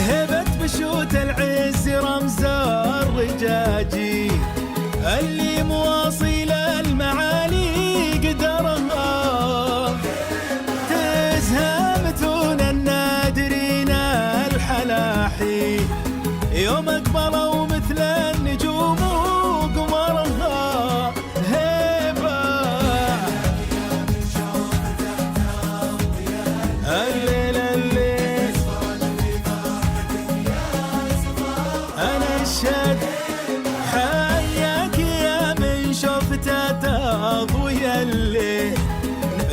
هبة بشوت العز رمز الرجاجي اللي مواصل المعالي قدرها تزهى متون النادرين الحلاحي يوم اقبلوا مثل النجوم وقمرها هبة الليل الليل انا الشد حياك يا من شفته تضوي الليل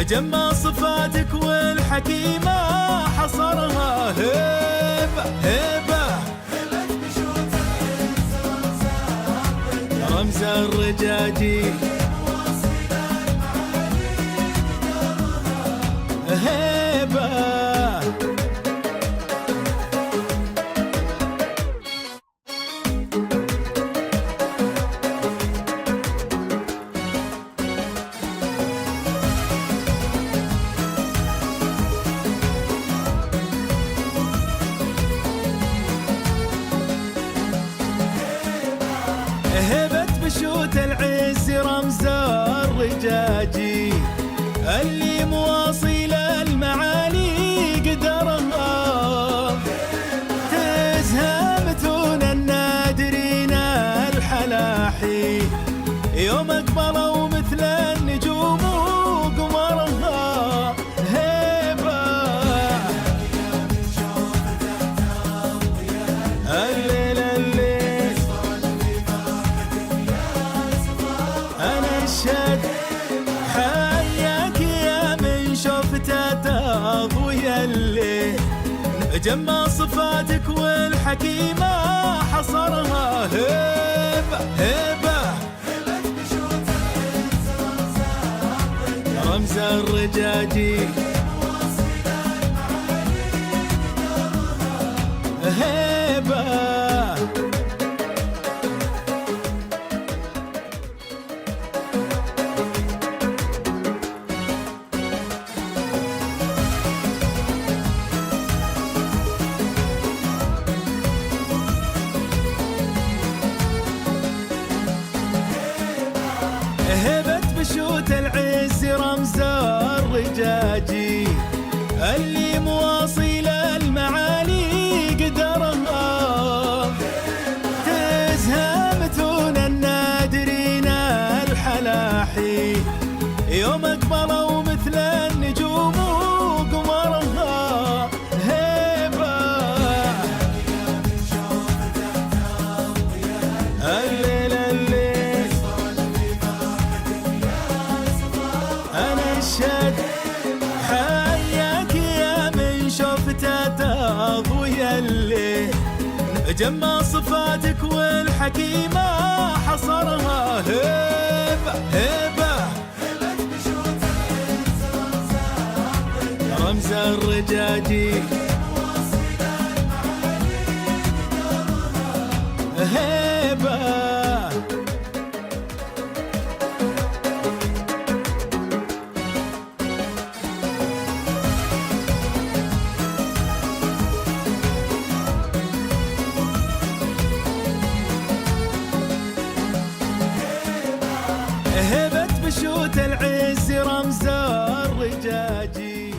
جمع صفاتك والحكيمة حصرها هبة هبة رمز الرجاجي هبة هبة بشوت العز رمز الرجاجي اللي مواصل المعالي قدرها تزهى متون النادرين الحلاحي يوم اقبلوا مثل النجوم وقمرها هبة الليل الليل انا الشد حياك يا من شفته تضوي الليل جمع صفاتك والحكيمة حصرها هبة هبة رمز الرجاجي هبة هبة بشوت العز رمز الرجاجي اللي مواصل المعالي قدرها تزهى متون النادرين الحلاحي يوم اقبلوا مثل النجوم وقمرها هبة الليل الليل انا الشد حياك يا من شفته تضوي الليل جمع صفاتك والحكيمة حصرها هبة هبة رمز الرجاجي هبة هبة بشوت العز رمز الرجاجي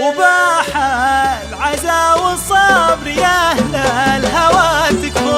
وباح العزا والصبر يا أهل الهوى تكفون.